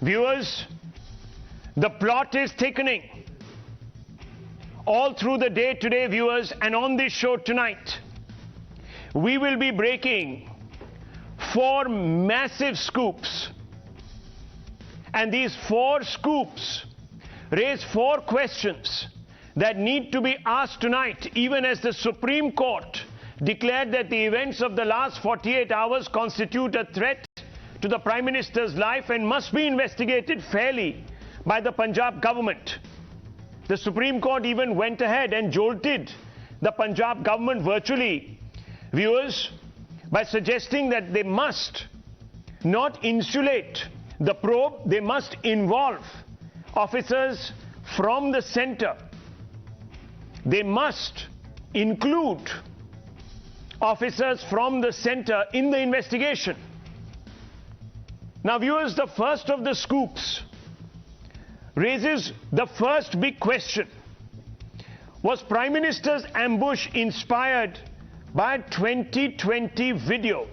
Viewers, the plot is thickening. All through the day today, viewers, and on this show tonight, we will be breaking 4 massive scoops. And these 4 scoops raise 4 questions that need to be asked tonight, even as the Supreme Court declared that the events of the last 48 hours constitute a threat to the Prime Minister's life and must be investigated fairly by the Punjab government. The Supreme Court even went ahead and jolted the Punjab government virtually, viewers, by suggesting that they must not insulate the probe, they must involve officers from the centre. They must include officers from the centre in the investigation. Now, viewers, the first of the scoops raises the first big question. Was Prime Minister's ambush inspired by a 2020 video?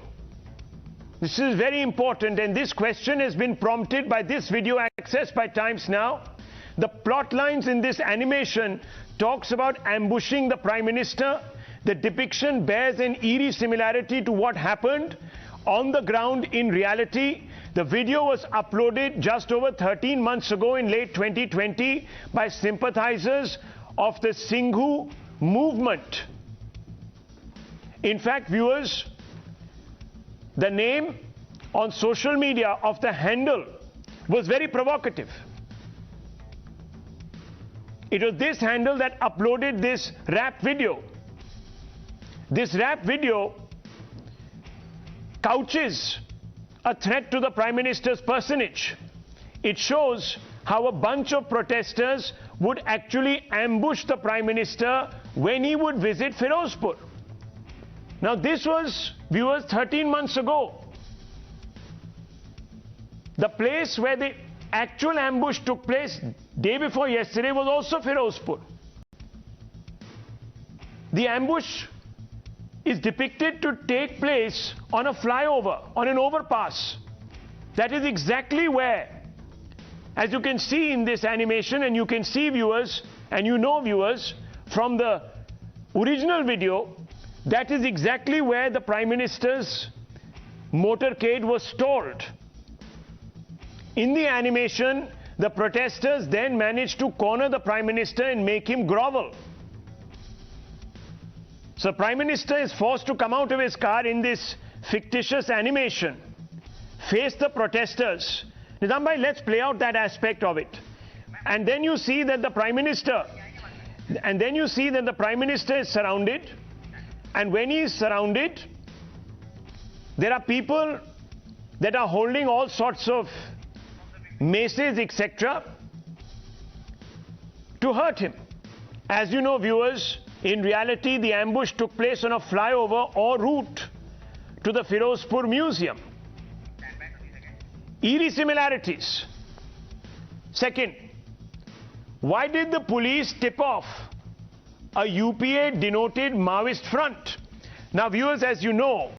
This is very important, and this question has been prompted by this video accessed by Times Now. The plot lines in this animation talks about ambushing the Prime Minister. The depiction bears an eerie similarity to what happened on the ground in reality. The video was uploaded just over 13 months ago in late 2020 by sympathizers of the Singhu movement. In fact, viewers, the name on social media of the handle was very provocative. It was this handle that uploaded this rap video. This rap video couches a threat to the Prime Minister's personage. It shows how a bunch of protesters would actually ambush the Prime Minister when he would visit Firozpur. Now, this was, viewers, 13 months ago. The place where the actual ambush took place day before yesterday was also Firozpur. The ambush is depicted to take place on a flyover, on an overpass. That is exactly where, as you can see in this animation, and you can see, viewers, and you know, viewers, from the original video, that is exactly where the Prime Minister's motorcade was stalled. In the animation, the protesters then managed to corner the Prime Minister and make him grovel. So Prime Minister is forced to come out of his car in this fictitious animation, face the protesters. Nizambhai, let's play out that aspect of it. And then you see that the Prime Minister, is surrounded. And when he is surrounded, there are people that are holding all sorts of maces, etc., to hurt him. As you know, viewers, in reality, the ambush took place on a flyover or route to the Firozpur Museum. Eerie similarities. Second, why did the police tip off a UPA-denoted Maoist front? Now, viewers, as you know,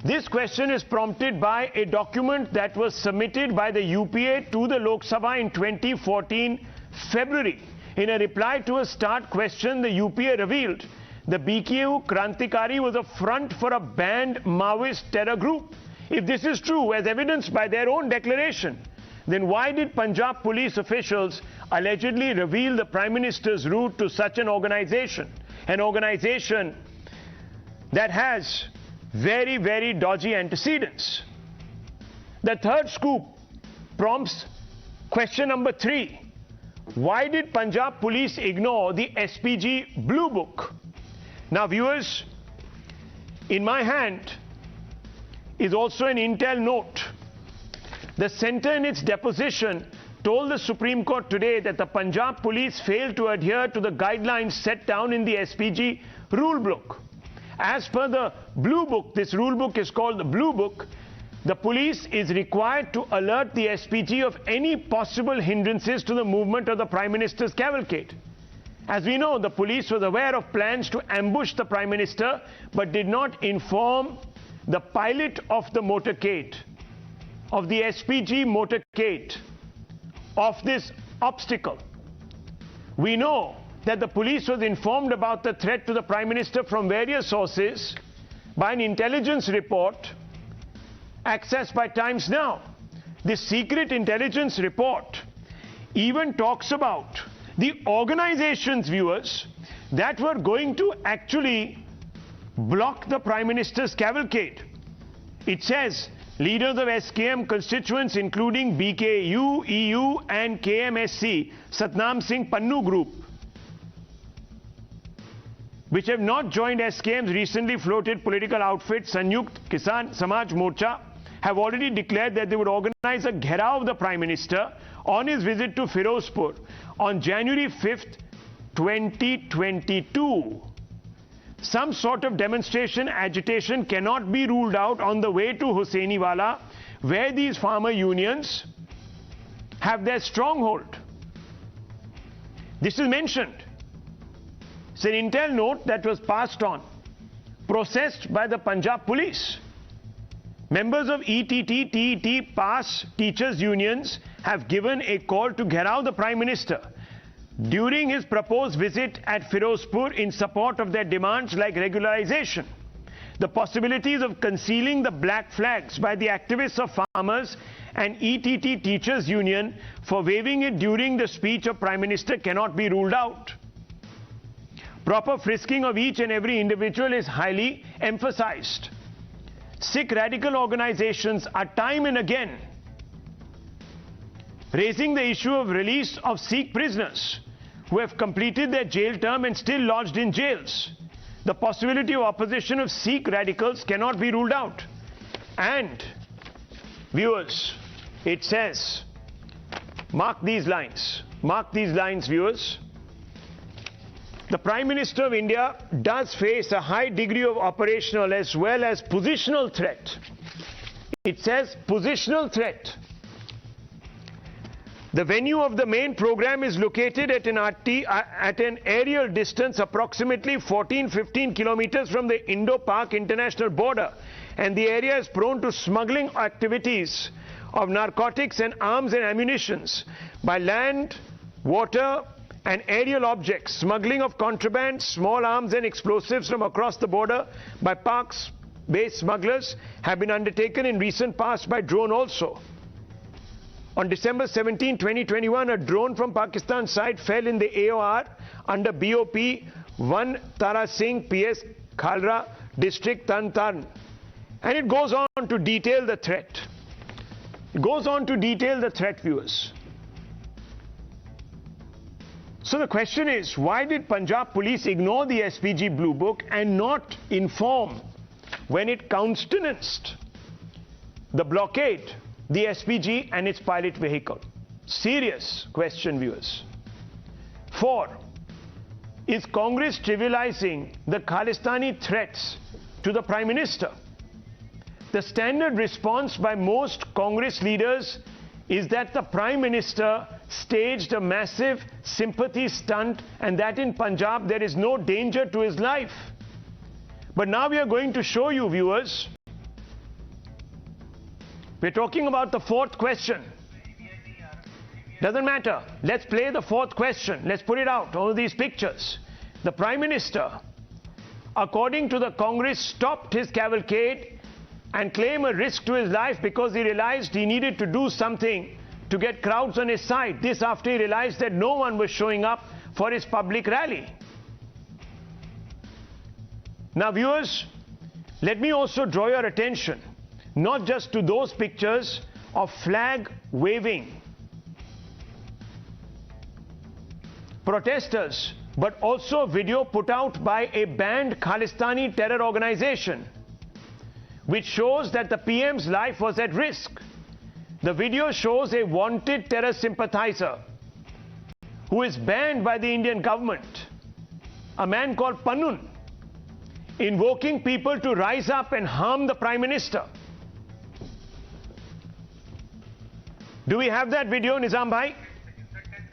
this question is prompted by a document that was submitted by the UPA to the Lok Sabha in 2014 February. In a reply to a start question, the UPA revealed the BKU Krantikari was a front for a banned Maoist terror group. If this is true, as evidenced by their own declaration, then why did Punjab police officials allegedly reveal the Prime Minister's route to such an organization that has very, very dodgy antecedents? The third scoop prompts question number 3. Why did Punjab police ignore the SPG Blue Book? Now, viewers, in my hand is also an intel note. The centre in its deposition told the Supreme Court today that the Punjab police failed to adhere to the guidelines set down in the SPG Rule Book. As per the Blue Book, this rule book is called the Blue Book, the police is required to alert the SPG of any possible hindrances to the movement of the Prime Minister's cavalcade. As we know, the police was aware of plans to ambush the Prime Minister, but did not inform the pilot of the motorcade. of the SPG motorcade of this obstacle. We know that the police was informed about the threat to the Prime Minister from various sources by an intelligence report accessed by Times Now. This secret intelligence report even talks about the organizations, viewers, that were going to actually block the Prime Minister's cavalcade. It says leaders of SKM constituents including BKU, EU and KMSC, Satnam Singh Pannu group, which have not joined SKM's recently floated political outfit Sanyukt Kisan Samaj Morcha, have already declared that they would organize a gherao of the Prime Minister on his visit to Firozpur on January 5th, 2022. Some sort of demonstration agitation cannot be ruled out on the way to Hosseiniwala, where these farmer unions have their stronghold. This is mentioned. It's an intel note that was passed on, processed by the Punjab Police. Members of ETT, TET, PAS, teachers' unions have given a call to gherao the Prime Minister during his proposed visit at Firozpur in support of their demands like regularization. The possibilities of concealing the black flags by the activists of farmers and ETT teachers' union for waving it during the speech of Prime Minister cannot be ruled out. Proper frisking of each and every individual is highly emphasized. Sikh radical organizations are time and again raising the issue of release of Sikh prisoners who have completed their jail term and still lodged in jails. The possibility of opposition of Sikh radicals cannot be ruled out. And, viewers, it says, mark these lines, viewers. The Prime Minister of India does face a high degree of operational as well as positional threat. It says positional threat. The venue of the main program is located at an aerial distance approximately 14-15 kilometers from the Indo-Pak international border, and the area is prone to smuggling activities of narcotics and arms and ammunitions by land, water and aerial objects. Smuggling of contraband, small arms and explosives from across the border by Pak-based smugglers have been undertaken in recent past by drone also. On December 17, 2021, a drone from Pakistan side fell in the AOR under BOP 1 Tara Singh PS Khalra district Tarn Taran. And it goes on to detail the threat. Viewers. So the question is, why did Punjab Police ignore the SPG Blue Book and not inform when it countenanced the blockade, the SPG and its pilot vehicle? Serious question, viewers. 4. Is Congress trivializing the Khalistani threats to the Prime Minister? The standard response by most Congress leaders is that the Prime Minister staged a massive sympathy stunt and that in Punjab there is no danger to his life. But now we are going to show you, viewers, we're talking about the fourth question. Doesn't matter. Let's play the fourth question. Let's put it out, all of these pictures. The Prime Minister, according to the Congress, stopped his cavalcade and claimed a risk to his life because he realized he needed to do something to get crowds on his side. This after he realized that no one was showing up for his public rally. Now, viewers, let me also draw your attention not just to those pictures of flag waving protesters, but also a video put out by a banned Khalistani terror organization, which shows that the PM's life was at risk. The video shows a wanted terror sympathizer who is banned by the Indian government, a man called Pannun, invoking people to rise up and harm the Prime Minister. Do we have that video, Nizam Bhai?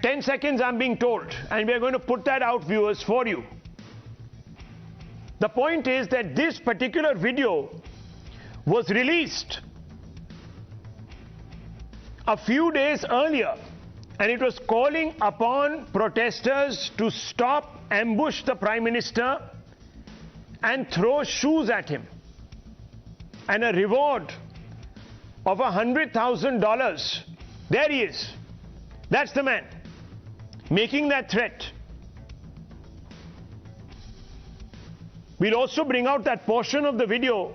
10 seconds, I'm being told, and we are going to put that out, viewers, for you. The point is that this particular video was released a few days earlier, and it was calling upon protesters to stop, ambush the Prime Minister and throw shoes at him, and a reward of $100,000. There he is. That's the man making that threat. We'll also bring out that portion of the video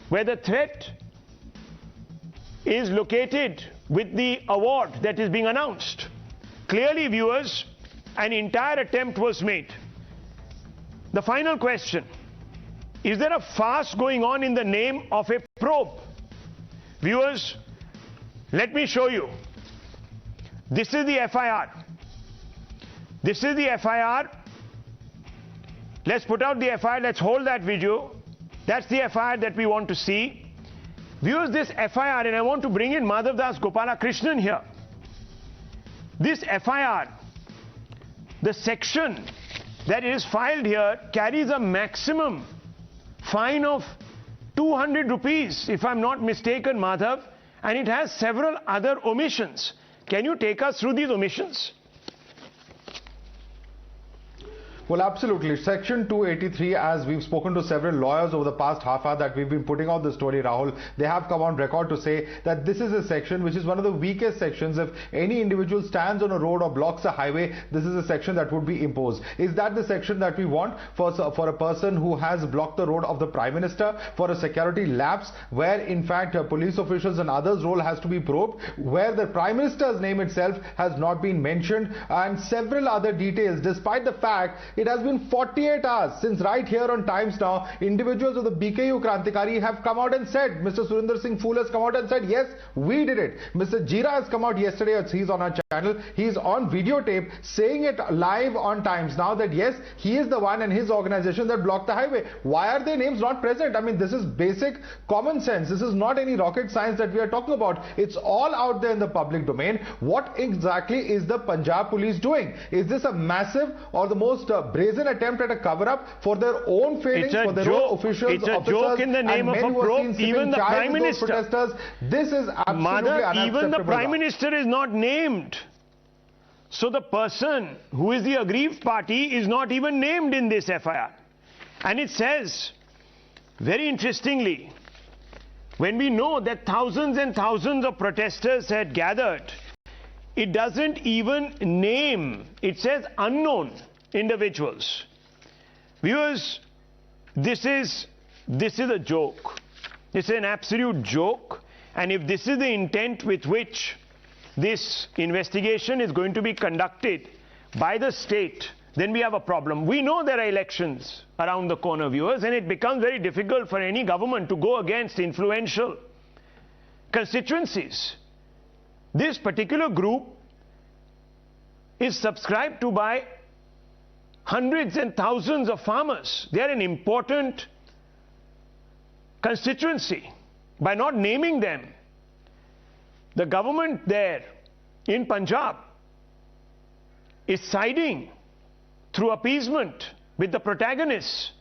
where the threat is located with the award that is being announced. Clearly, viewers, an entire attempt was made. The final question: is there a farce going on in the name of a probe? Viewers, let me show you. This is the FIR. This is the FIR. Let's put out the FIR. Let's hold that video. That's the FIR that we want to see. Viewers, this FIR, and I want to bring in Madhav Das Gopalakrishnan here. This FIR, the section that is filed here, carries a maximum fine of 200 rupees, if I'm not mistaken, Madhav, and it has several other omissions. Can you take us through these omissions? Well, absolutely. Section 283, as we've spoken to several lawyers over the past half hour that we've been putting out the story, Rahul, they have come on record to say that this is a section which is one of the weakest sections. If any individual stands on a road or blocks a highway, this is a section that would be imposed. Is that the section that we want for a person who has blocked the road of the Prime Minister, for a security lapse, where in fact police officials and others' role has to be probed, where the Prime Minister's name itself has not been mentioned, and several other details, despite the fact it has been 48 hours since right here on Times Now, individuals of the BKU Krantikari have come out and said, Mr. Surinder Singh Phool has come out and said, yes, we did it. Mr. Jira has come out yesterday, he's on our channel, he's on videotape saying it live on Times Now that yes, he is the one and his organization that blocked the highway. Why are their names not present? I mean, this is basic common sense. This is not any rocket science that we are talking about. It's all out there in the public domain. What exactly is the Punjab Police doing? Is this a massive or the most brazen attempt at a cover-up for their own failings, for their own officials, it's a joke in the name of a probe. Even the Prime Minister. This is absolutely unacceptable. Even the Prime Minister is not named. So the person who is the aggrieved party is not even named in this FIR. And it says, very interestingly, when we know that thousands and thousands of protesters had gathered, it doesn't even name, it says unknown individuals. Viewers, this is a joke. It's an absolute joke. And if this is the intent with which this investigation is going to be conducted by the state, then we have a problem. We know there are elections around the corner, viewers, and it becomes very difficult for any government to go against influential constituencies. This particular group is subscribed to by hundreds and thousands of farmers. They are an important constituency. By not naming them, the government there in Punjab is siding through appeasement with the protagonists,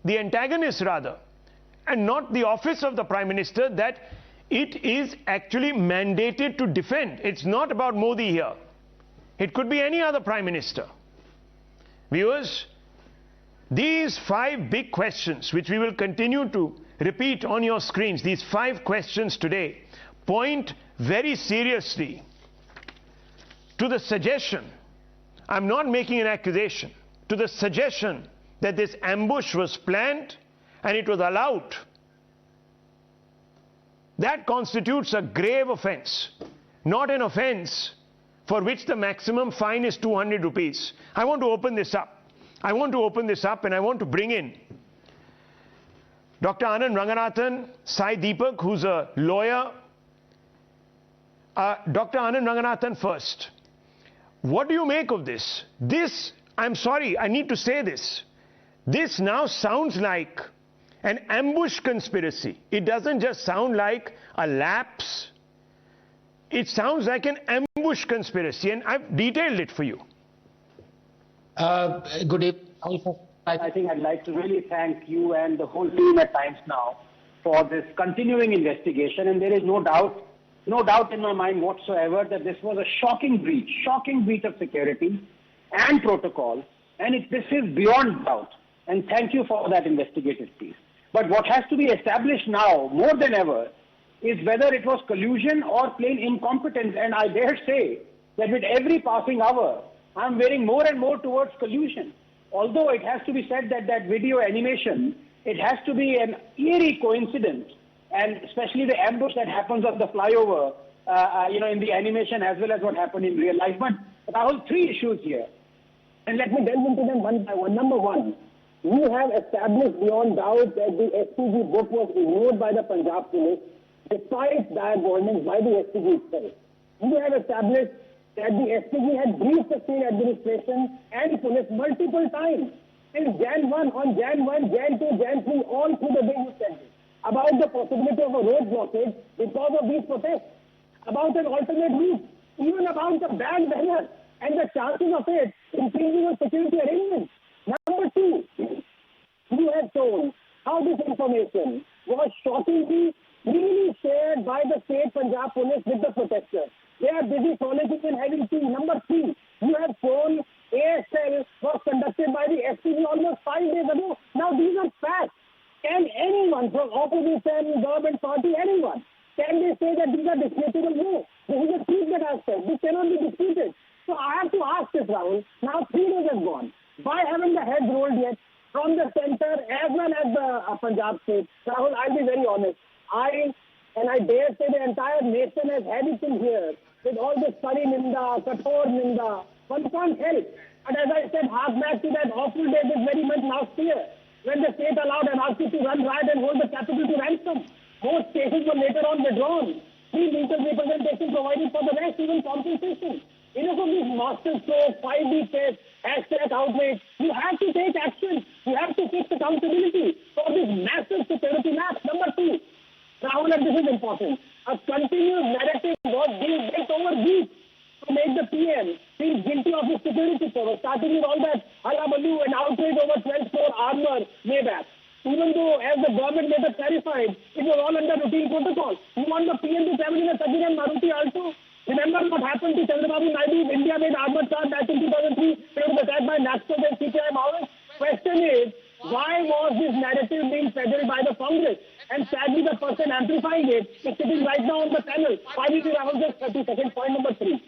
the antagonists rather, and not the office of the Prime Minister that it is actually mandated to defend. It's not about Modi here. It could be any other Prime Minister. Viewers, these 5 big questions, which we will continue to repeat on your screens, these 5 questions today, point very seriously to the suggestion, I'm not making an accusation, to the suggestion that this ambush was planned and it was allowed. That constitutes a grave offense, not an offense for which the maximum fine is 200 rupees. I want to open this up. I want to open this up and I want to bring in Dr. Anand Ranganathan, Sai Deepak, who's a lawyer. Dr. Anand Ranganathan first. What do you make of this? This, I'm sorry, I need to say this. This now sounds like an ambush conspiracy. It doesn't just sound like a lapse. It sounds like an ambush conspiracy, and I've detailed it for you. Good evening. I think I'd like to really thank you and the whole team at Times Now for this continuing investigation, and there is no doubt no doubt in my mind whatsoever that this was a shocking breach of security and protocol, and this is beyond doubt. And thank you for that investigative piece. But what has to be established now, more than ever, is whether it was collusion or plain incompetence. And I dare say that with every passing hour, I'm veering more and more towards collusion. Although it has to be said that that video animation, it has to be an eerie coincidence, and especially the ambush that happens on the flyover, in the animation as well as what happened in real life. But Rahul, three issues here, and let me delve into them one by one. Number one, we have established beyond doubt that the SPG book was ignored by the Punjab Police despite dire warnings by the SPG itself. We have established that the SPG had briefed the state administration and police multiple times in Jan 1, on Jan 1, Jan 2, Jan 3, all through the day you said this, about the possibility of a road blockage because of these protests, about an alternate route, even about the banned banners and the chances of it increasing on security arrangements. Number two, you have shown how this information was shockingly really shared by the state Punjab Police with the protesters. They are busy frolicking and having tea. Number three, you have shown ASL was conducted by the SPG almost 5 days ago. Now these are facts. Can anyone from opposition, government party, anyone, can they say that these are disputable? No. This is a truth that I've said. This cannot be disputed. So I have to ask this, Rahul. Now 3 days have gone. Why haven't the heads rolled yet from the center as well as the Punjab state? Rahul, I'll be very honest. I dare say the entire nation has had it in here with all this Kari Ninda, Kathor Ninda. One can't help. But as I said, half back to that awful day this very month last year, when the state allowed anarchy to run riot and hold the capital to ransom. Most cases were later on withdrawn. 3 legal representation provided for the rest, even compensation. Enough of these master strokes, 5D tests, hashtag outrage. You have to take action. You have to fix accountability for this massive security lapse. Number two, Rahul, and this is important, a continuous narrative was being built over weeks to make the PM feel guilty of his security cover, starting with all that hullabaloo and outrage over 12 crore armor way back. Even though, as the government later clarified, it was all under routine protocol. You want the PM to travel in a Sajid and Maruti also? Remember what happened to Chandrababu Naidu? India made armored car back in 2003. It was attacked by Naxals and CPI Maoists. Question is, why was this narrative being peddled by the Congress? And sadly, the person amplifying it is sitting right now on the panel. Finally, Rahul, just 30 seconds. Point number 3.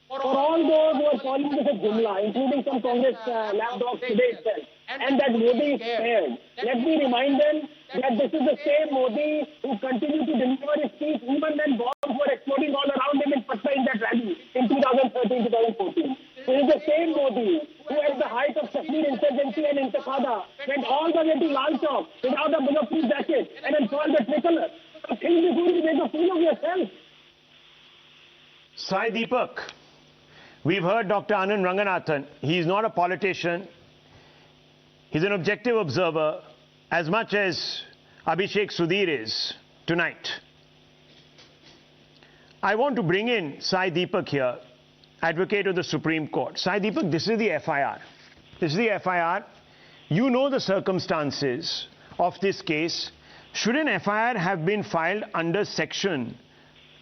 For all those who are calling this a jumla, including some Congress lapdogs today itself, and that Modi is scared, let me remind them that this is the same Modi who continued to deliver his speech even when bombs were exploding all around him in Patna in that rally in 2013-2014. This is the same Modi who at the height of Kashmir insurgency and intifada went all the way to Lal Chowk without a bulletproof jacket and unfurled the tricolor. So think before you make a fool of yourself. Sai Deepak, we've heard Dr. Anand Ranganathan. He's not a politician. He's an objective observer as much as Abhishek Sudhir is tonight. I want to bring in Sai Deepak here, advocate of the Supreme Court. Sai Deepak, this is the FIR. This is the FIR. You know the circumstances of this case. Should an FIR have been filed under Section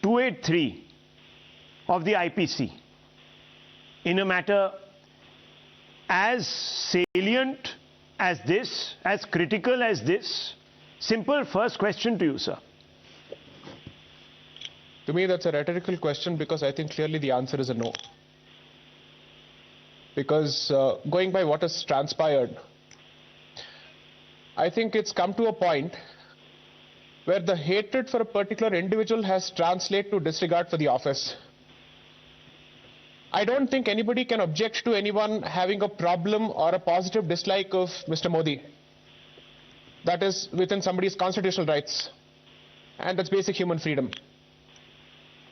283 of the IPC in a matter as salient as this, as critical as this? Simple first question to you, sir. To me, that's a rhetorical question because I think clearly the answer is a no. Because going by what has transpired, I think it's come to a point where the hatred for a particular individual has translated to disregard for the office. I don't think anybody can object to anyone having a problem or a positive dislike of Mr. Modi. That is within somebody's constitutional rights. And that's basic human freedom.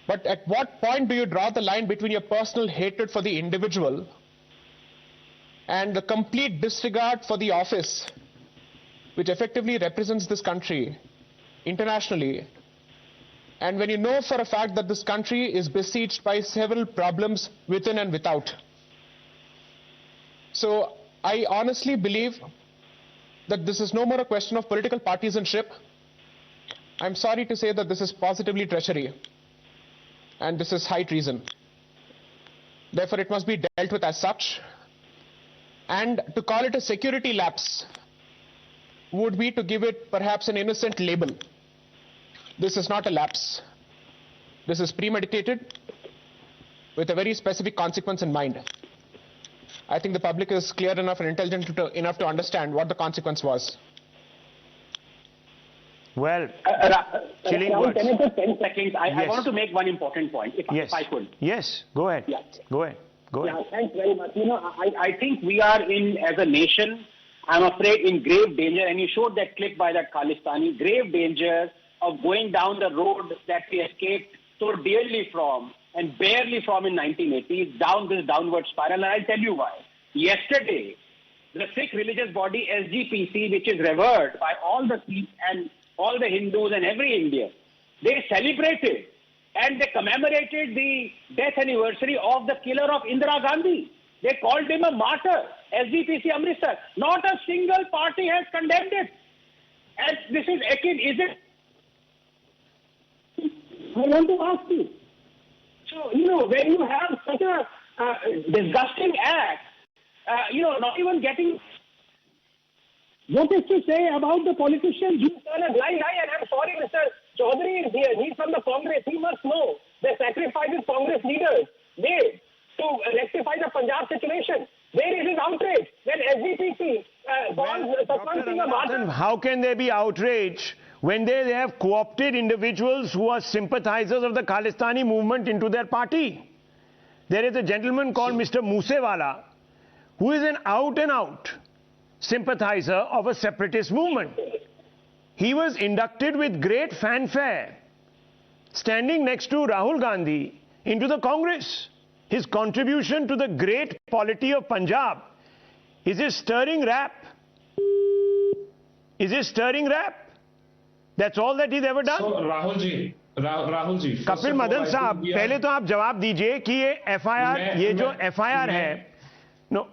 But at what point do you draw the line between your personal hatred for the individual and the complete disregard for the office, which effectively represents this country internationally? And when you know for a fact that this country is besieged by several problems within and without. So I honestly believe that this is no more a question of political partisanship. I'm sorry to say that this is positively treachery. and this is high treason. Therefore, it must be dealt with as such. And to call it a security lapse would be to give it perhaps an innocent label. This is not a lapse. This is premeditated with a very specific consequence in mind. I think the public is clear enough and intelligent enough to understand what the consequence was. Well, chilling Rahul, words. can I just 10 seconds? I Yes. want to make one important point, if I could. Yes, go ahead. Yeah. Go ahead. Go ahead. Yeah, thanks very much. I think we are as a nation, I'm afraid, in grave danger, and you showed that clip by that Khalistani, grave danger of going down the road that we escaped so dearly from and barely from in 1980s, down this downward spiral, and I'll tell you why. Yesterday, the Sikh religious body SGPC, which is revered by all the Sikhs and all the Hindus and every Indian, they celebrated and they commemorated the death anniversary of the killer of Indira Gandhi. They called him a martyr, SGPC Amritsar. Not a single party has condemned it. And this is akin, is it? I want to ask you. So, when you have such a disgusting act, not even getting... What is to say about the politicians who turn a blind eye? And I'm sorry, Mr. Chaudhary is here. He's from the Congress. He must know the sacrifices Congress leaders made to rectify the Punjab situation. Where is his outrage? When SGPC bonds Satwant Singh Bhatt... How can there be outrage when they have co-opted individuals who are sympathizers of the Khalistani movement into their party? There is a gentleman called Mr. Moosewala, who is an out-and-out sympathizer of a separatist movement. He was inducted with great fanfare, standing next to Rahul Gandhi, into the Congress. His contribution to the great polity of Punjab is a stirring rap. Is it stirring rap? That's all that he's ever done. So, Rahul ji, Kapil Madan साहब, पहले तो आप जवाब दीजिए कि ये FIR, ये जो FIR है, no,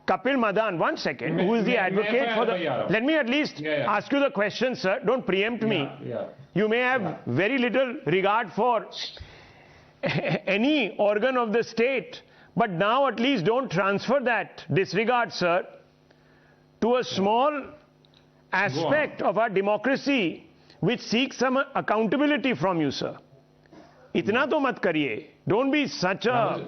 Kapil Madan, 1 second, who is the advocate for the... Let me at least ask you the question, sir. Don't preempt me. You may have very little regard for any organ of the state, but now at least don't transfer that disregard, sir, to a small aspect of our democracy which seeks some accountability from you, sir. Itna to mat kariye. Don't be such a...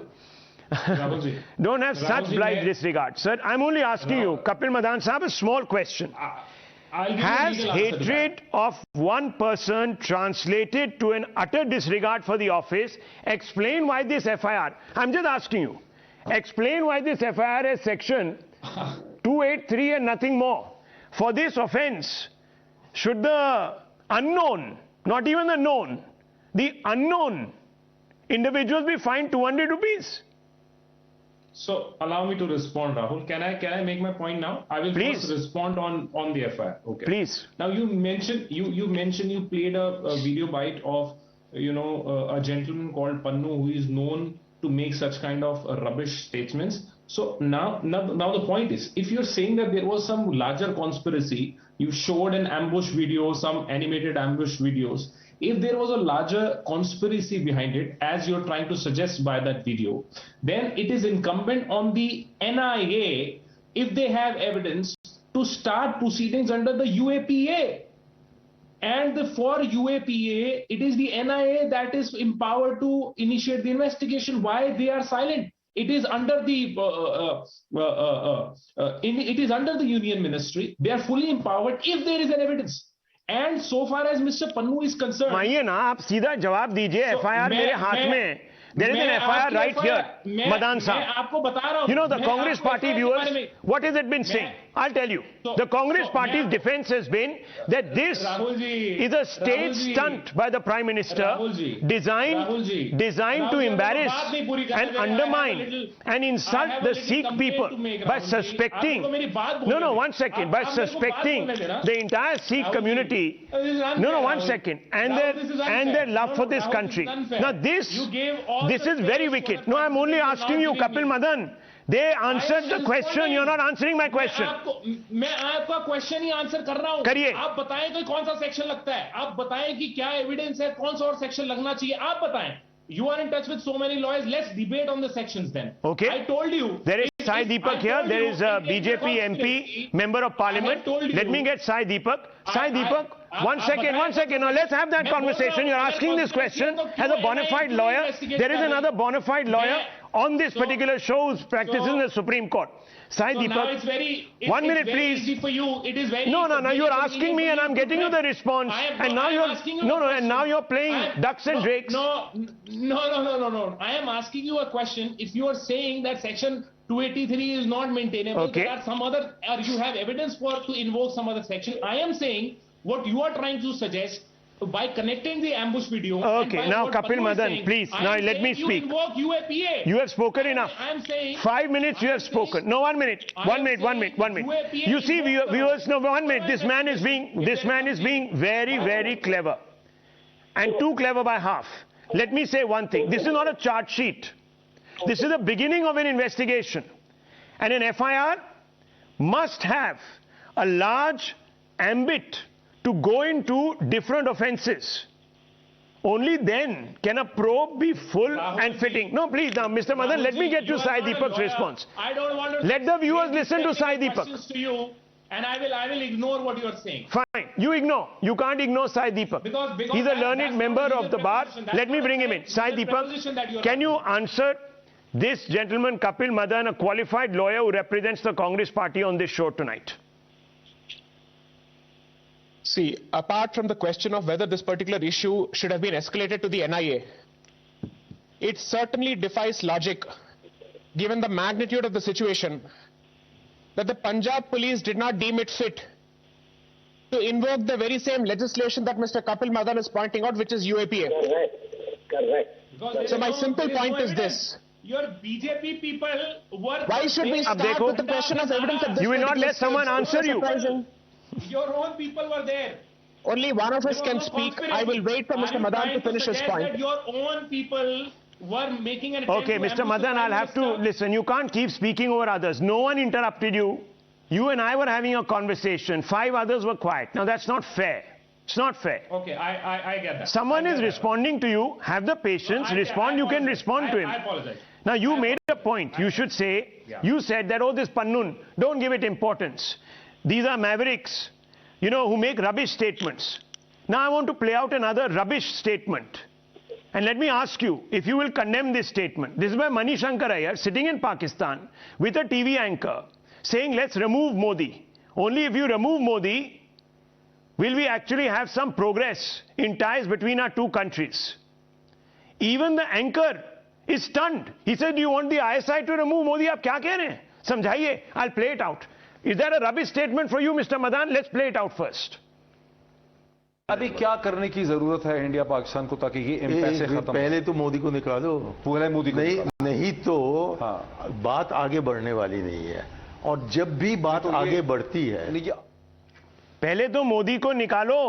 Don't have such blind disregard. Sir, I'm only asking you, Kapil Madan Sahab, a small question. Has hatred of one person translated to an utter disregard for the office? Explain why this FIR. I'm just asking you. Explain why this FIR has section 283 and nothing more. For this offense, should the unknown, not even the known, the unknown individuals be fined 200 rupees? So allow me to respond, Rahul. Can I make my point now? I will first respond on the FIR. Okay. Please. Now you mentioned you played a video bite of a gentleman called Pannu who is known to make such kind of rubbish statements. So now the point is, if you're saying that there was some larger conspiracy, you showed an ambush video, some animated ambush videos. If there was a larger conspiracy behind it, as you're trying to suggest by that video, then it is incumbent on the NIA, if they have evidence, to start proceedings under the UAPA. And for UAPA, it is the NIA that is empowered to initiate the investigation. Why they are silent? It is under the it is under the Union Ministry. They are fully empowered if there is an evidence. And so far as Mr. Pannu is concerned, मानिए ना, आप सीधा जवाब दीजिए. FIR मेरे हाथ में. There is an FIR right here, Madan Saab. You know, the Congress party viewers, what has it been saying? I'll tell you. The Congress party's defense has been that this is a state stunt by the Prime Minister designed to embarrass and undermine and insult the Sikh people by suspecting, no, 1 second, by suspecting the entire Sikh community, no, 1 second, and their love for this country. Now this is very wicked. No, I'm only asking you, Kapil Madan. They answered the question. You're not answering my question. मैं आपका question ही answer कर रहा हूं. करिए. आप बताएं कि कौन सा सेक्शन लगता है. आप बताएं कि क्या एविडेंस है, कौन सा और सेक्शन लगना चाहिए. आप बताएं. You are in touch with so many lawyers. Let's debate on the sections then. Okay. I told you. There is Sai Deepak here. There is a BJP MP, Member of Parliament. Let me get Sai Deepak. Sai Deepak, one second. Now let's have that conversation. You're asking this question as a bona fide lawyer. There is another bona fide lawyer on this particular show who's practicing in the Supreme Court. Sai Deepak, 1 minute please. Easy for you. It is very No, you're asking me and I'm getting you the response. And now you're playing ducks and drakes. No. I am asking you a question. If you are saying that section 283 is not maintainable, there are some other, or you have evidence to invoke some other section. I am saying what you are trying to suggest by connecting the ambush video. Okay, now Kapil Madan, please, now let me speak. You invoke UAPA. You have spoken enough. I am saying 5 minutes you have spoken. No, 1 minute. One minute. You see, viewers, no, 1 minute. This man is being very, very clever. And too clever by half. Let me say one thing. This is not a charge sheet. This is the beginning of an investigation. And an FIR must have a large ambit to go into different offences. Only then can a probe be full and fitting. No, please, now, Mr. Madan, let me get to Sai Deepak's response. I don't want to. Let the viewers listen to Sai Deepak. To you, and I will ignore what you are saying. Fine, you ignore. You can't ignore Sai Deepak. Because he's a learned member of the bar. Let me bring him in. Sai Deepak, can you answer this gentleman, Kapil Madan, a qualified lawyer who represents the Congress party on this show tonight? See, apart from the question of whether this particular issue should have been escalated to the NIA, it certainly defies logic, given the magnitude of the situation, that the Punjab Police did not deem it fit to invoke the very same legislation that Mr. Kapil Madan is pointing out, which is UAPA. Correct. So my simple point is this. Your BJP people were... Why should we start with the question of evidence at this You will not let someone answer you. Your own people were there. Only one of us can speak. I will wait for Mr. Madan to finish his point. That your own people were making an attempt. Okay, Mr. Madan, I'll have to listen. You can't keep speaking over others. No one interrupted you. You and I were having a conversation. 5 others were quiet. Now that's not fair. It's not fair. Okay, I get that. Someone is responding to you. Have the patience. Respond. You can respond to him. I apologize. Now you made a point. You should say, you said that, oh, this Pannun, don't give it importance. These are mavericks, you know, who make rubbish statements. Now I want to play out another rubbish statement. And let me ask you, if you will condemn this statement. This is by Mani Shankar Iyer, sitting in Pakistan with a TV anchor, saying, let's remove Modi. Only if you remove Modi, will we actually have some progress in ties between our two countries. Even the anchor is stunned. He said, do you want the ISI to remove Modi? Aap kya keh rahe hain? Samjhaiye, I'll play it out. Is that a rubbish statement for you, Mr. Madan? Let's play it out first. अभी क्या करने की जरूरत है India Pakistan को ताकि ये पैसे खत्म पहले तो मोदी को निकालो पूरे मोदी को नहीं तो बात आगे बढ़ने वाली नहीं है और जब भी बात आगे बढ़ती है पहले तो मोदी को निकालो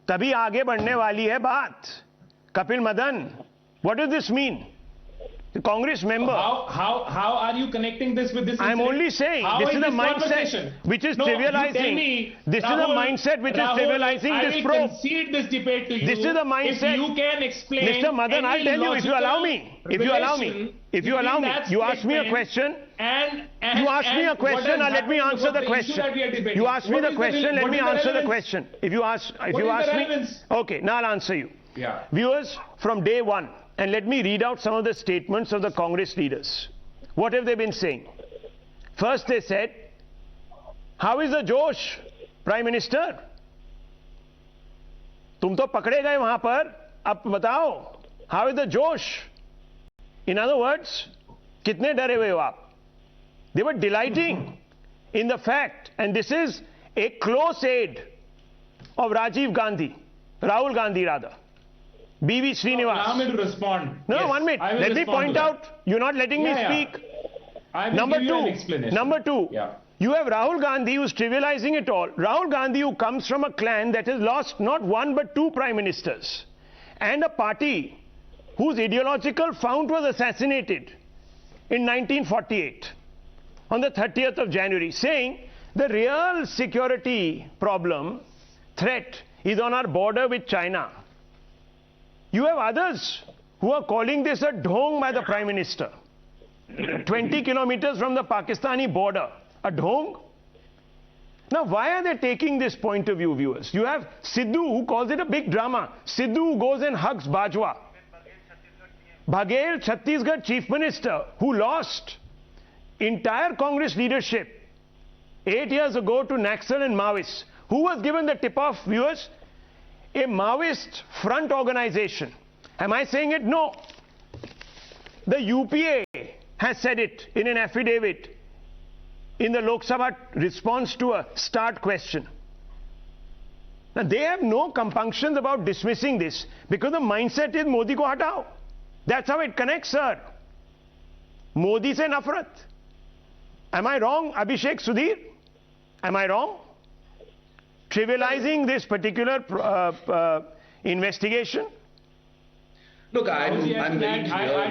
तभी आगे बढ़ने वाली है बात. Kapil Madan, what does this mean? The Congress member. How are you connecting this with this? I'm only saying this is a mindset which is trivializing. This is a mindset which is trivializing this probe. I will concede this debate to you. This is a mindset. If you can explain, Mr. Madan, I'll tell you if you allow me. If you allow me. You ask me a question. You ask me a question. Now let me answer the question. You ask me the question. Let me answer the question. If you ask me, okay. Now I'll answer you. Yeah. Viewers, from day one. And let me read out some of the statements of the Congress leaders. What have they been saying? First they said, how is the Josh, Prime Minister? तुम तो पकड़े गए वहां पर, अब बताओ, how is the Josh? In other words, कितने डरे हुए हो आप? They were delighting in the fact, and this is a close aide of Rajiv Gandhi, Rahul Gandhi rather. B.V. Srinivas. Allow me to respond. No, yes, 1 minute. Let me point out. You're not letting me speak. Number two. Yeah. You have Rahul Gandhi who's trivializing it all. Rahul Gandhi who comes from a clan that has lost not 1 but 2 prime ministers. And a party whose ideological fount was assassinated in 1948 on the 30th of January, saying the real security problem, threat, is on our border with China. You have others who are calling this a dhong by the Prime Minister. 20 kilometers from the Pakistani border. A dhong? Now, why are they taking this point of view, viewers? You have Sidhu, who calls it a big drama. Sidhu goes and hugs Bajwa. Baghel, Chhattisgarh Chief Minister, who lost entire Congress leadership 8 years ago to Naxal and Maoists. Who was given the tip-off, viewers? A Maoist front organization. Am I saying it? No. The UPA has said it in an affidavit in the Lok Sabha response to a start question. Now, they have no compunctions about dismissing this because the mindset is Modi ko hatao. That's how it connects, sir. Modi se nafrat. Am I wrong, Abhishek Sudhir? Am I wrong? Trivializing this particular investigation? Look, I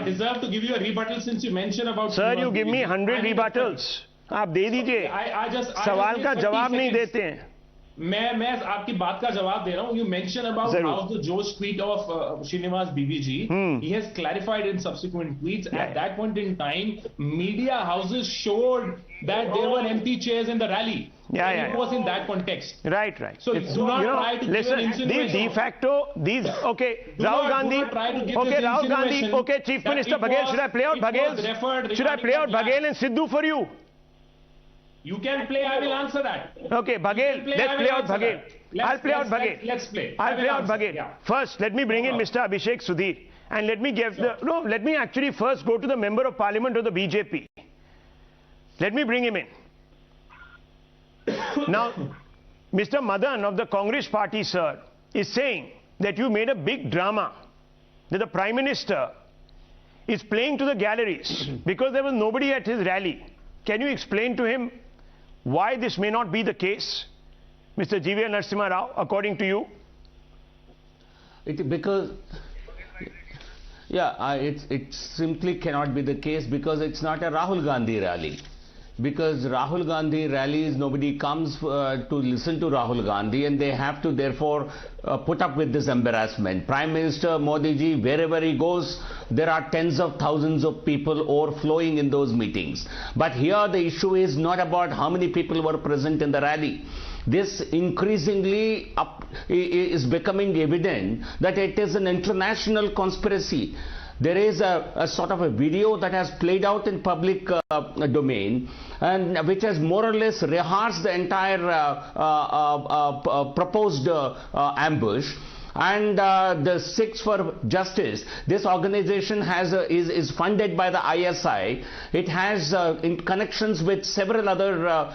deserve to give you a rebuttal since you mentioned about... Sir, you give me 100 rebuttals. आप दे दीजिए. सवाल का जवाब नहीं देते हैं. मैं आपकी बात का जवाब दे रहा हूं. You mentioned about how the Josh tweet of Srinivas BBG. He has clarified in subsequent tweets. At that point in time, media houses showed that there were empty chairs in the rally. It was in that context. Right. So do not try to listen, give an insinuation. De facto, okay, Rahul Gandhi, okay, Chief Minister Baghel, should I play out Baghel? Should I play out Baghel and Sidhu for you? You can play, I will answer that. Okay, Baghel, let's play out Baghel. I'll play out Baghel. Let's play. I'll play out Baghel. Yeah. First, let me bring in Mr. Abhishek Sudhir. And let me give let me actually first go to the Member of Parliament of the BJP. Let me bring him in. Now, Mr. Madan of the Congress party, sir, is saying that you made a big drama, that the Prime Minister is playing to the galleries because there was nobody at his rally. Can you explain to him why this may not be the case, Mr. GVL Narasimha Rao, according to you? Because it simply cannot be the case because it's not a Rahul Gandhi rally. Because Rahul Gandhi rallies, nobody comes to listen to Rahul Gandhi, and they have to therefore put up with this embarrassment. Prime Minister Modi ji, wherever he goes, there are tens of thousands of people overflowing in those meetings. But here the issue is not about how many people were present in the rally. This increasingly is becoming evident that it is an international conspiracy. There is a sort of a video that has played out in public domain, and which has more or less rehearsed the entire proposed ambush. And the Sikhs for Justice, this organization is funded by the ISI. It has connections with several other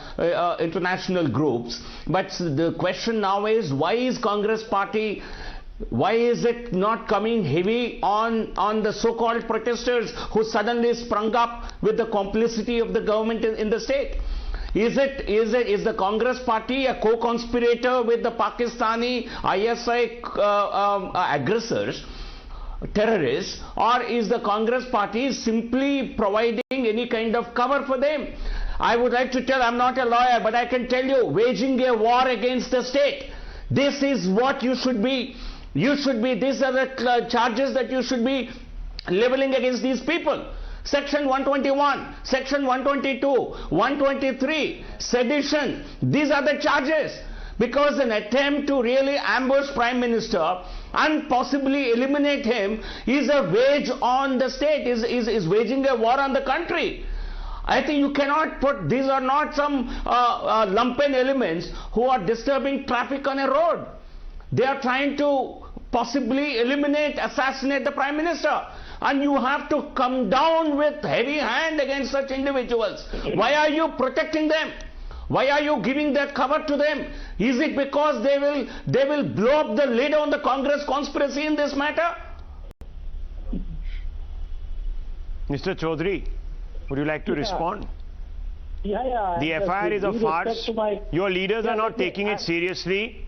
international groups. But the question now is, why is Congress party, why is it not coming heavy on the so-called protesters who suddenly sprung up with the complicity of the government in the state? Is the Congress party a co-conspirator with the Pakistani ISI aggressors, terrorists, or is the Congress party simply providing any kind of cover for them? I would like to tell, I'm not a lawyer, but I can tell you, waging a war against the state. This is what you should be. These are the charges that you should be leveling against these people. Section 121, Section 122, 123, sedition. These are the charges. Because an attempt to really ambush Prime Minister and possibly eliminate him is a wage on the state, is waging a war on the country. I think you cannot put, these are not some lumpen elements who are disturbing traffic on a road. They are trying to possibly eliminate, assassinate the Prime Minister. And you have to come down with heavy hand against such individuals. Why are you protecting them? Why are you giving that cover to them? Is it because they will blow up the lid on the Congress conspiracy in this matter? Mr. Chaudhary, would you like to respond? Yeah. The FIR is a farce. Your leaders are not taking it seriously.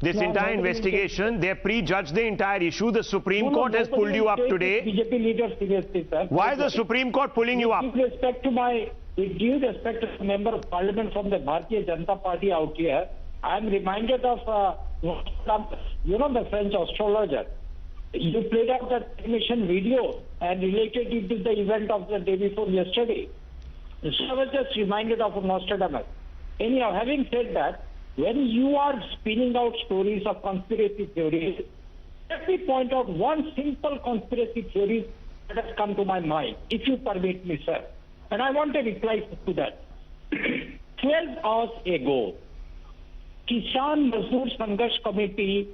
This entire investigation, they have prejudged the entire issue. The Supreme Court has pulled you up today. BJP leaders seriously, sir. Why is the Supreme Court pulling you up? With due respect to the Member of Parliament from the Bharatiya Janata Party out here, I am reminded of, the French astrologer. you played out the television video and related it to the event of the day before yesterday. So I was just reminded of Nostradamus. Anyhow, having said that, when you are spinning out stories of conspiracy theories, let me point out one simple conspiracy theory that has come to my mind, if you permit me, sir. And I want a reply to that. 12 hours ago, Kisan Mazdoor Sangharsh Committee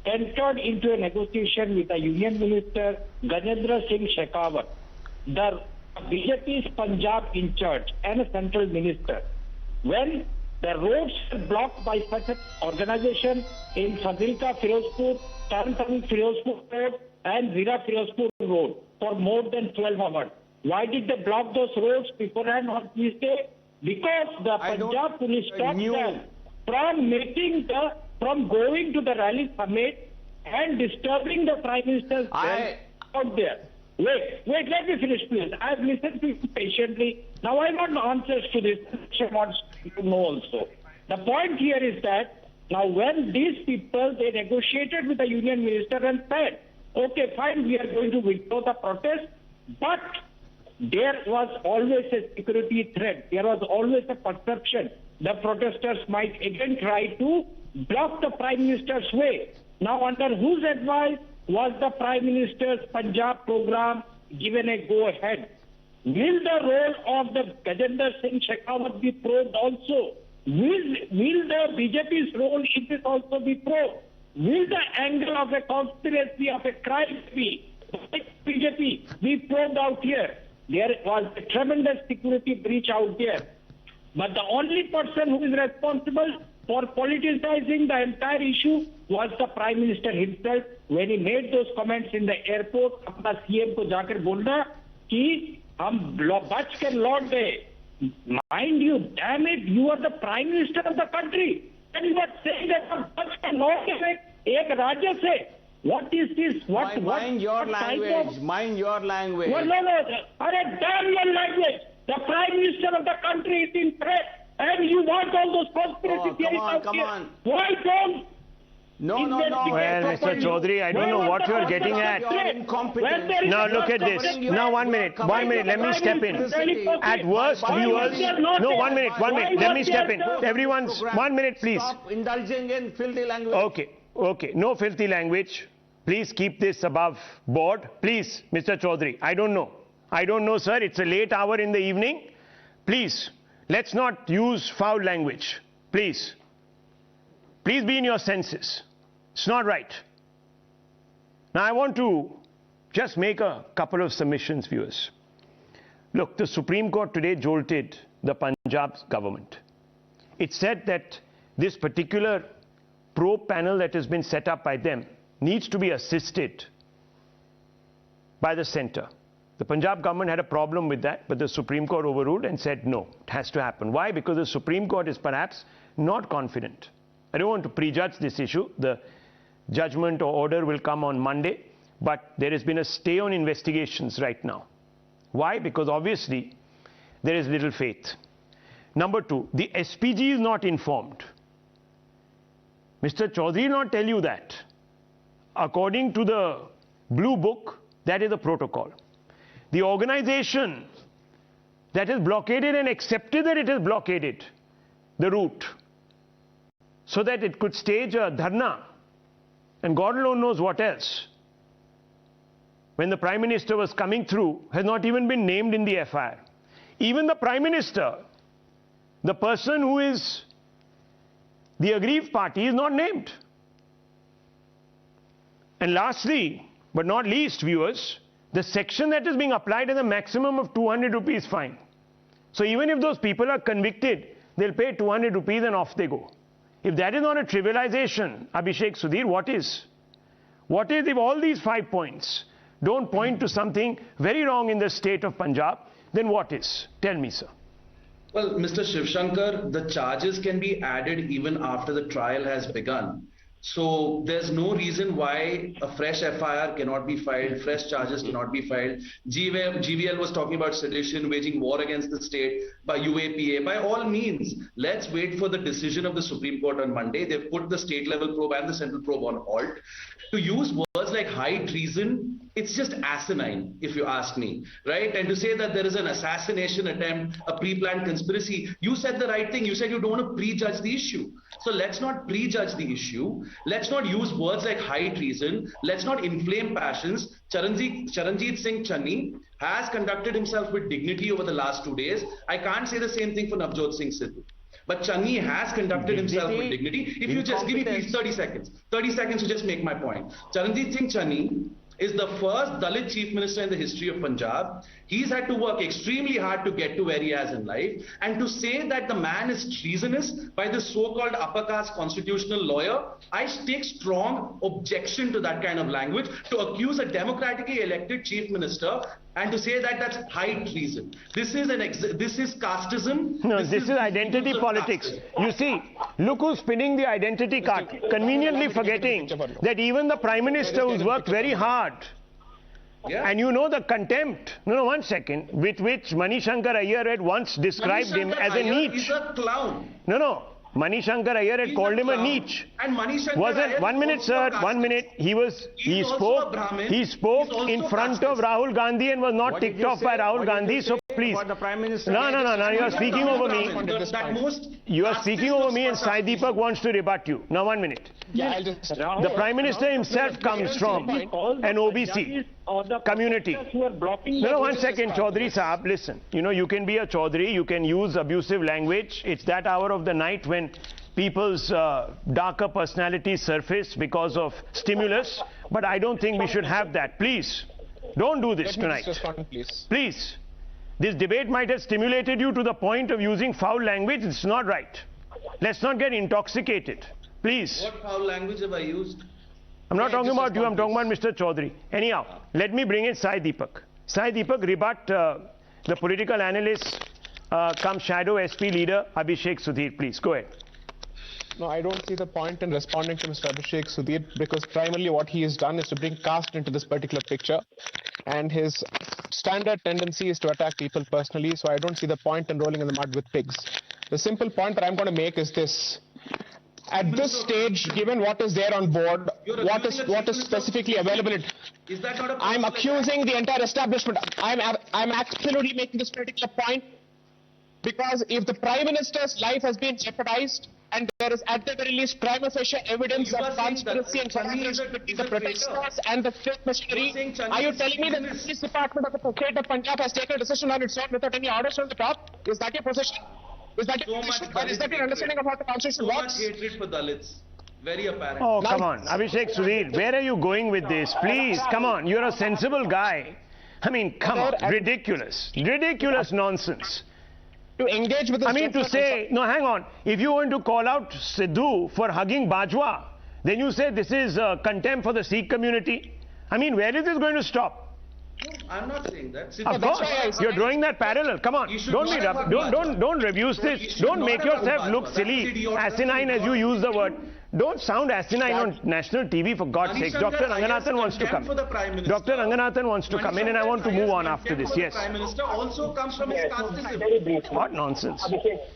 entered into a negotiation with the Union Minister Gajendra Singh Shekhawat, the BJP's Punjab in charge and a central minister. When the roads were blocked by such an organization in Fazilka Firozpur, Taran Firozpur Road and Zira Firozpur Road for more than 12 hours. Why did they block those roads beforehand on Tuesday? Because the Punjab Police stopped them from going to the rally summit and disturbing the Prime Minister's out there. Wait, let me finish, please. I've listened to you patiently. Now I want answers to this. I want to know also. The point here is that now when these people, they negotiated with the Union Minister and said, okay, fine, we are going to withdraw the protest, but there was always a security threat. There was always a perception the protesters might again try to block the Prime Minister's way. Now, under whose advice was the Prime Minister's Punjab program given a go-ahead? Will the role of the Gajendra Singh Shekhawat be probed also? Will the BJP's role in this also be probed? Will the angle of a conspiracy, of a crime be BJP be probed out here? There was a tremendous security breach out there. But the only person who is responsible for politicizing the entire issue was the Prime Minister himself when he made those comments in the airport. अपना CM को जाकर बोलना कि हम बच के लौट गए. Mind you, damn it, you are the Prime Minister of the country and you are saying that हम बच के लौट गए एक राज्य से. What is this? Mind your language. Mind your language. Well, no. Damn your language. The Prime Minister of the country is in threat, and you want all those conspiracy theories out here. Why don't? No. Well, Mr. Chaudhary, I don't know what you are getting at. Now look at this. Now 1 minute. Let me step in. At worst, viewers. No, 1 minute. Let me step in. Everyone's 1 minute, please. Stop indulging in filthy language. Okay. No filthy language. Please keep this above board. Please, Mr. Chaudhary. I don't know, sir. It's a late hour in the evening. Please, let's not use foul language. Please. Please be in your senses. It's not right. Now, I want to just make a couple of submissions, viewers. Look, the Supreme Court today jolted the Punjab government. It said that this particular probe panel that has been set up by them needs to be assisted by the centre. The Punjab government had a problem with that, but the Supreme Court overruled and said no, it has to happen. Why? Because the Supreme Court is perhaps not confident. I don't want to prejudge this issue. The judgment or order will come on Monday, but there has been a stay on investigations right now. Why? Because obviously there is little faith. Number two, the SPG is not informed. Mr. Chaudhary will not tell you that. According to the Blue Book, that is a protocol. The organization that has blockaded and accepted that it has blockaded the route so that it could stage a dharna and God alone knows what else. When the Prime Minister was coming through, has not even been named in the FIR. Even the Prime Minister, the person who is the aggrieved party, is not named. And lastly, but not least, viewers, the section that is being applied is a maximum of 200 rupees fine. So even if those people are convicted, they'll pay 200 rupees and off they go. If that is not a trivialization, Abhishek, Sudhir, what is? What is if all these 5 points don't point to something very wrong in the state of Punjab, then what is? Tell me, sir. Well, Mr. Shivshankar, the charges can be added even after the trial has begun. So there's no reason why a fresh FIR cannot be filed, fresh charges cannot be filed. GVL was talking about sedition, waging war against the state by UAPA. By all means, let's wait for the decision of the Supreme Court on Monday. They've put the state level probe and the central probe on halt. To use words like high treason, it's just asinine, if you ask me, right? And to say that there is an assassination attempt, a pre-planned conspiracy, you said the right thing. You said you don't want to prejudge the issue. So let's not prejudge the issue. Let's not use words like high treason. Let's not inflame passions. Charanjit Singh Channi has conducted himself with dignity over the last 2 days. I can't say the same thing for Navjot Singh Sidhu. But Channi has conducted himself with dignity. If you just give me please 30 seconds. 30 seconds to just make my point. Charanjit Singh Channi is the first Dalit chief minister in the history of Punjab. He's had to work extremely hard to get to where he has in life. And to say that the man is treasonous by the so-called upper caste constitutional lawyer, I take strong objection to that kind of language. To accuse a democratically elected chief minister and to say that that's high treason. This is casteism. No, this is identity politics. You see, look who's spinning the identity card, conveniently forgetting that even the Prime Minister who's worked very hard, and you know the contempt, one second, with which Manishankar Iyer had once described him as a niche. He's a clown. Manishankar Iyer had called him a niche. And Manishankar Iyer 1 minute, sir, 1 minute. He spoke in front of Rahul Gandhi and was not ticked off by Rahul Gandhi. So please. The Prime Minister. No, you are speaking over me. You are speaking over me, and Sai Deepak wants to rebut you. Now 1 minute. The Prime Minister himself comes from an OBC community. 1 second, Chaudhary Saab, listen. You can be a Chaudhary, you can use abusive language. It's that hour of the night when people's darker personalities surface because of stimulus. But I don't think we should have that. Please, don't do this tonight. Please. This debate might have stimulated you to the point of using foul language. It's not right. Let's not get intoxicated. Please. What foul language have I used? I'm not talking about you, I'm talking about Mr. Chaudhary. Anyhow, let me bring in Sai Deepak. Sai Deepak, rebut the political analyst, come shadow SP leader, Abhishek Sudhir. Please, go ahead. No, I don't see the point in responding to Mr. Abhishek Sudhir, because primarily what he has done is to bring caste into this particular picture. And his standard tendency is to attack people personally, so I don't see the point in rolling in the mud with pigs. The simple point that I'm going to make is this. At this stage, given what is there on board, what is specifically available, I'm accusing the entire establishment. I'm absolutely making this particular point, because if the Prime Minister's life has been jeopardized, and there is at the very least prima facie evidence of conspiracy and collaboration between the protesters and the state machinery, are you telling me that the police department of the state of Punjab has taken a decision on its own without any orders from the top? Is that your position? Is that your position? Or is that your understanding of how the constitution works? So much hatred for Dalits. Very apparent. Oh, come on. Abhishek Sudhir, where are you going with this? Please, come on. You're a sensible guy. I mean, come on. Ridiculous. Ridiculous nonsense. To engage with the to say, no, hang on. If you want to call out Sidhu for hugging Bajwa, then you say this is contempt for the Sikh community. I mean, where is this going to stop? I'm not saying that. Of course, you're drawing that parallel. Come on, don't review this. Don't make yourself look silly, asinine as you use the word. Don't sound asinine on national TV, for God's sake. Dr. Ranganathan wants to come. Dr. Ranganathan wants to come in, and I want to move on after this. Yes. Prime Minister also comes from his casteism. What nonsense.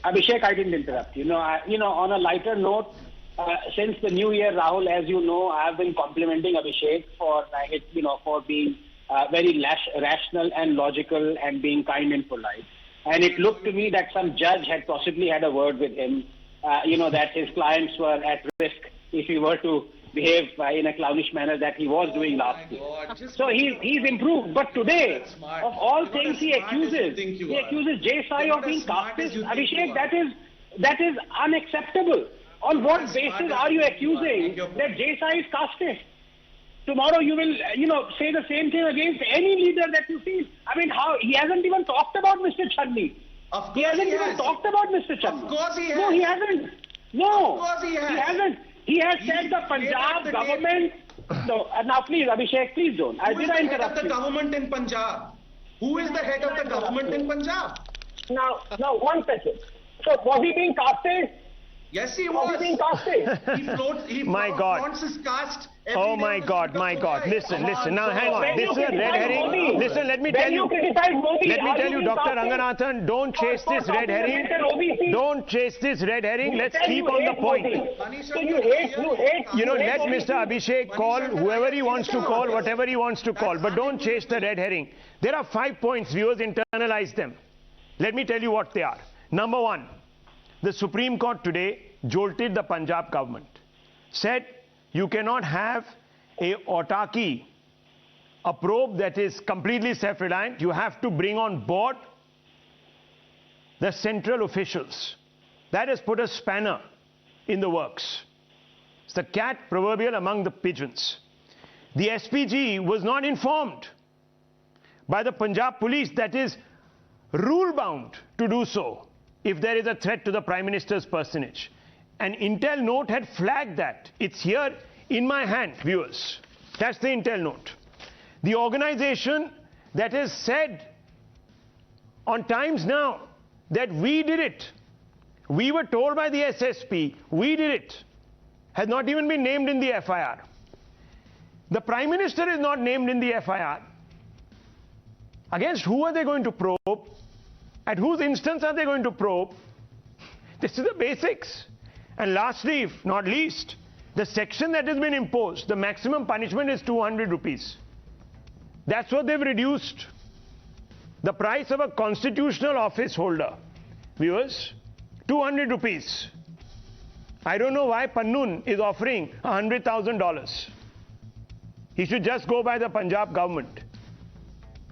Abhishek, I didn't interrupt. On a lighter note, since the new year, Rahul, as you know, I have been complimenting Abhishek for being very rational and logical and being kind and polite. And it looked to me that some judge had possibly had a word with him, that his clients were at risk if he were to behave in a clownish manner that he was doing last year. So he's improved. But today, of all things, he accuses Jay Sai of being casteist. Abhishek, that is unacceptable. On what basis are you accusing that Jay Sai is casteist? Tomorrow you will, say the same thing against any leader that you feel. I mean, he hasn't even talked about Mr. Channi. He hasn't even talked about Mr. Channi. Of course he has. No, he hasn't. No. Of course he hasn't. He has said the Punjab government. No, now please, Abhishek, please don't. Who is the head of the government in Punjab? Who is the head of the government in Punjab? Now, 1 second. So was he being casteist? Yes, he was. He flaunts his caste. Oh my God, my God. Listen. Now hang on. This is a red herring. Listen, let me tell you. Let me tell you, Dr. Ranganathan, don't chase this red herring. Don't chase this red herring. Let's keep on the point. You know, let Mr. Abhishek call whoever he wants to call, whatever he wants to call. But don't chase the red herring. There are 5 points. Viewers, internalize them. Let me tell you what they are. Number one, the Supreme Court today jolted the Punjab government. Said, you cannot have a autarky, a probe that is completely self-reliant. You have to bring on board the central officials. That has put a spanner in the works. It's the cat proverbial among the pigeons. The SPG was not informed by the Punjab Police that is rule-bound to do so if there is a threat to the Prime Minister's personage. An Intel note had flagged that. It's here in my hand, viewers. That's the Intel note. The organization that has said on Times Now that we did it, we were told by the SSP, we did it, has not even been named in the FIR. The Prime Minister is not named in the FIR. Against who are they going to probe? At whose instance are they going to probe? This is the basics. And lastly, if not least, the section that has been imposed, the maximum punishment is 200 rupees. That's what they've reduced. The price of a constitutional office holder, viewers, 200 rupees. I don't know why Pannun is offering $100,000. He should just go by the Punjab government.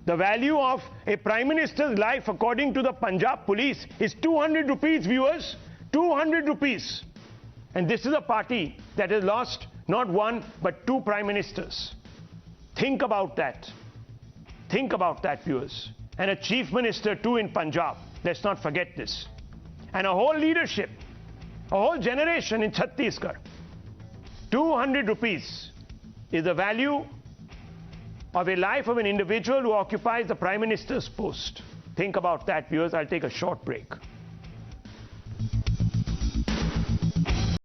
The value of a Prime Minister's life, according to the Punjab Police, is 200 rupees, viewers. 200 rupees. And this is a party that has lost not one, but 2 Prime Ministers. Think about that. Think about that, viewers. And a Chief Minister too in Punjab. Let's not forget this. And a whole leadership, a whole generation in Chhattisgarh. 200 rupees is the value of a life of an individual who occupies the Prime Minister's post. Think about that, viewers. I'll take a short break.